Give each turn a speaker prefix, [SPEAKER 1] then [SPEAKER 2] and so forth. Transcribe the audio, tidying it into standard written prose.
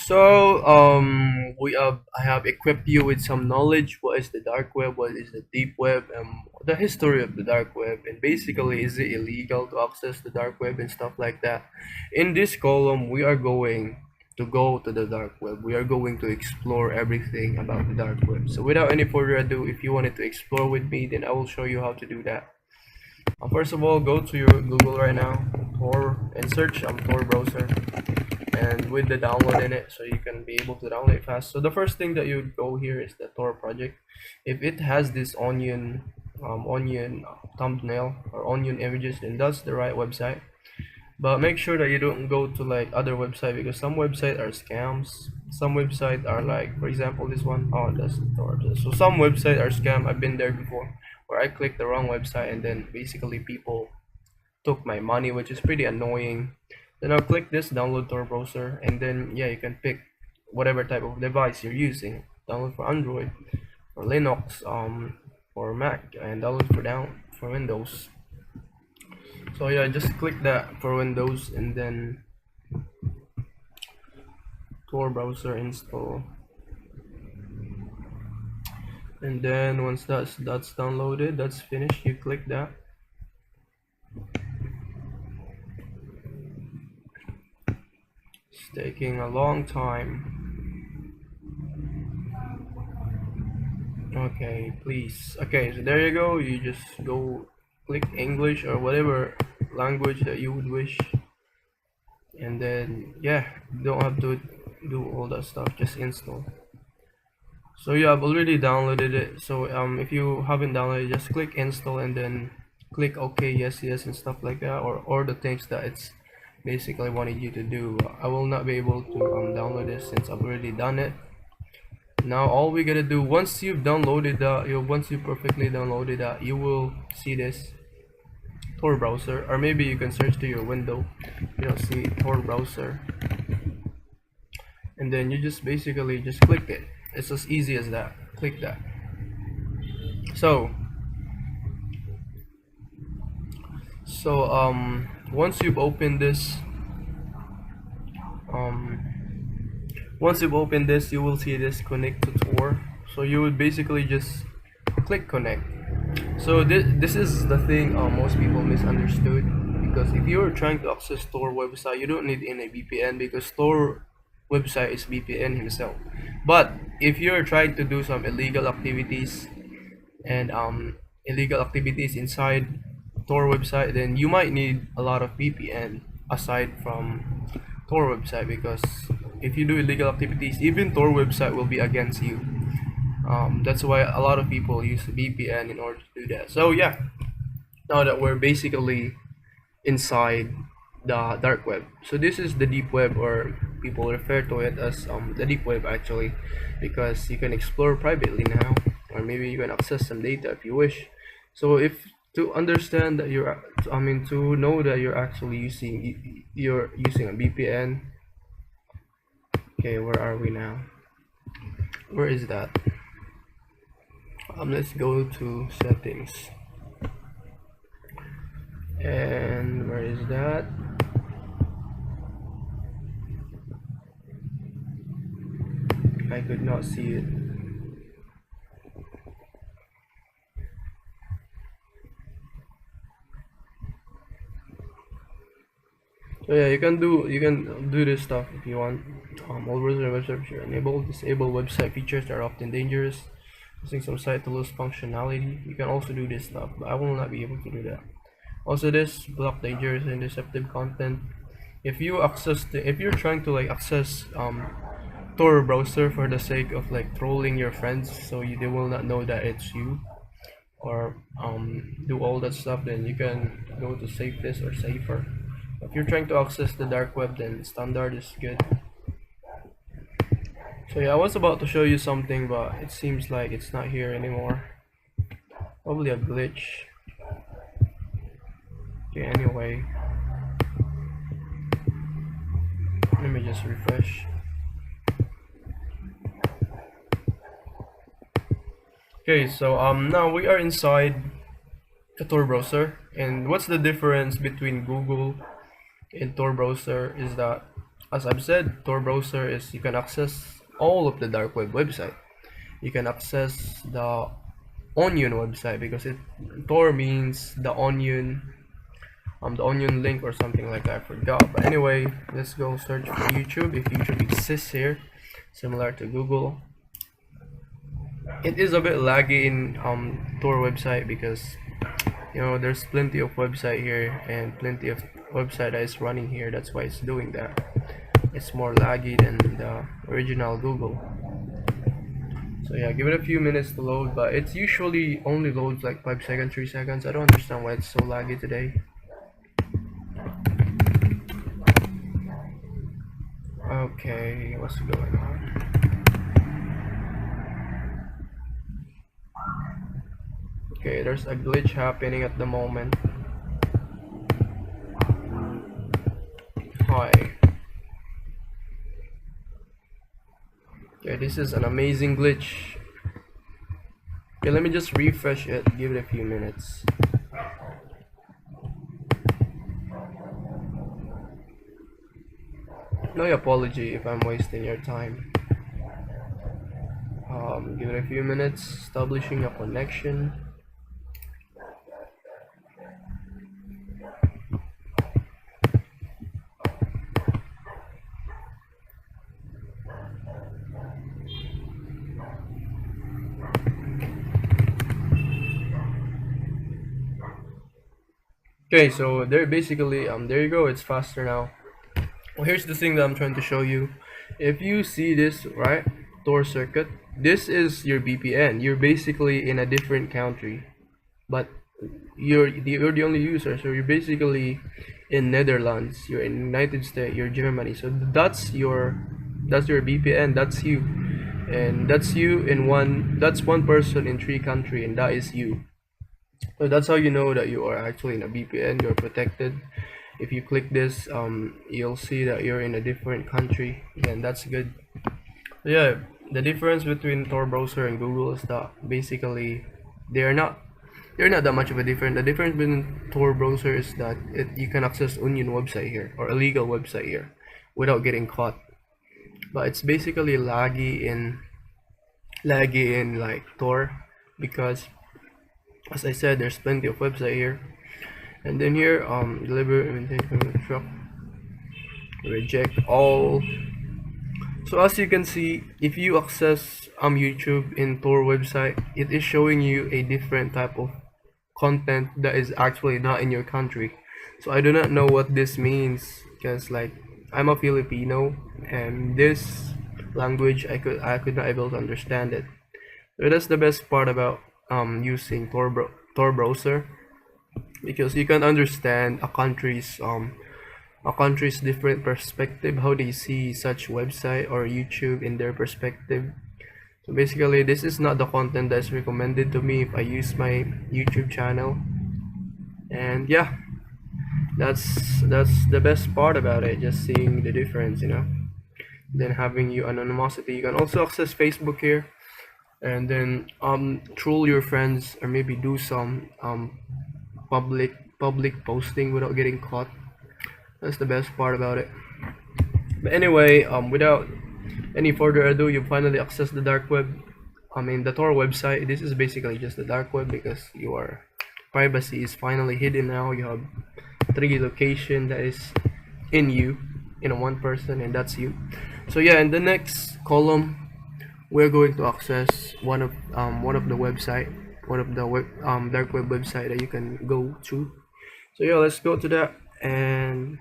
[SPEAKER 1] So I have equipped you with some knowledge. What is the dark web? What is the deep web? The history of the dark web, and basically, is it illegal to access the dark web and stuff like that? In this column, we are going to go to the dark web. We are going to explore everything about the dark web. So without any further ado, if you wanted to explore with me, then I will show you how to do that. First of all, go to your Google right now, Tor, and search Tor browser, and with the download in it, so you can be able to download it fast. So the first thing that you go here is the Tor project. If it has this onion thumbnail or onion images, then that's the right website. But make sure that you don't go to like other website, because some websites are scams. Some websites are like, for example, this one. Oh, that's the Tor. So some websites are scam. I've been there before, where I clicked the wrong website and then basically people took my money, which is pretty annoying. Then I'll click this download Tor browser, and then yeah, you can pick whatever type of device you're using. Download for Android, for Linux, for Mac, and download for Windows. So yeah, just click that for Windows, and then Tor browser install. And then once that's downloaded, that's finished, you click that. It's taking a long time. Okay, please. Okay, so there you go. You just go click English or whatever language that you would wish, and then yeah, you don't have to do all that stuff, just install. So yeah, I've already downloaded it. So if you haven't downloaded, just click install and then click OK, yes, yes, and stuff like that, or the things that it's basically wanted you to do. I will not be able to download this since I've already done it. Now all we gotta do, once you've downloaded that, once you perfectly downloaded that, you will see this Tor browser, or maybe you can search to your window. You'll see Tor browser, and then you just basically just click it. It's as easy as that. Click that. So once you've opened this, um once you've opened this, you will see this connect to Tor. So you would basically just click connect. So this is the thing most people misunderstood, because if you're trying to access Tor website, you don't need any VPN, because Tor website is VPN himself. But if you're trying to do some illegal activities and illegal activities inside Tor website, then you might need a lot of VPN aside from Tor website, because if you do illegal activities, even Tor website will be against you. That's why a lot of people use VPN in order to do that. So yeah, now that we're basically inside the dark web, so this is the deep web, or people refer to it as the deep web actually, because you can explore privately now, or maybe you can access some data if you wish. So if to understand that to know that you're actually you're using a VPN. Okay, where are we now? Where is that? Let's go to settings, and where is that? I could not see it. So yeah, you can do this stuff if you want. All browser web services are enabled. Disable website features that are often dangerous. Using some site to lose functionality. You can also do this stuff, but I will not be able to do that. Also, this block dangerous and deceptive content. If you're trying to like access Tor browser for the sake of like trolling your friends, so they will not know that it's you, or do all that stuff, then you can go to safest or safer. If you're trying to access the dark web, then standard is good. So yeah, I was about to show you something, but it seems like it's not here anymore. Probably a glitch. Okay, anyway, let me just refresh. Okay, so now we are inside the Tor browser, and what's the difference between Google and Tor browser is that As I've said, Tor browser is you can access all of the dark web website. You can access the onion website because it Tor means the onion link or something like that. I forgot. But anyway, let's go search for YouTube if YouTube exists here, similar to Google. It is a bit laggy in Tor website because there's plenty of website here and plenty of website that is running here. That's why it's doing that. It's more laggy than the original Google. So yeah, give it a few minutes to load, but it's usually only loads like 5 seconds, 3 seconds. I don't understand why it's so laggy today. Okay, what's going on? Okay, there's a glitch happening at the moment. Hi. Okay, this is an amazing glitch. Okay, let me just refresh it, give it a few minutes. No apology if I'm wasting your time. Give it a few minutes, establishing a connection. Okay, so there you go, it's faster now. Well, here's the thing that I'm trying to show you. If you see this, right, Tor circuit, this is your VPN. You're basically in a different country, but you're the only user. So you're basically in Netherlands, you're in United States, you're Germany. So that's your VPN. That's you, and that's one person in 3 countries, and that is you. So that's how you know that you are actually in a VPN. You're protected. If you click this, you'll see that you're in a different country. Then that's good. So yeah, the difference between Tor browser and Google is that basically they're not they're not that much of a difference. The difference between Tor browser is that you can access Onion website here or illegal website here without getting caught. But it's basically laggy in like Tor because, as I said, there's plenty of website here. And then here, deliver invitation truck, reject all. So as you can see, if you access YouTube in Tor website, it is showing you a different type of content that is actually not in your country. So I do not know what this means because like I'm a Filipino and this language I could not able to understand it. So that's the best part about using Tor browser, because you can understand a country's different perspective, how they see such website or YouTube in their perspective. So basically this is not the content that's recommended to me if I use my YouTube channel. And yeah, that's the best part about it, just seeing the difference. Then having you anonymity. You can also access Facebook here, and then troll your friends or maybe do some public posting without getting caught. That's the best part about it. But anyway, without any further ado, you finally access the dark web. I mean the Tor website. This is basically just the dark web because your privacy is finally hidden now. You have 3 location that is in you, in a one person, and that's you. So yeah, in the next column, we're going to access one of the website, one of the dark web website that you can go to. So yeah, let's go to that, and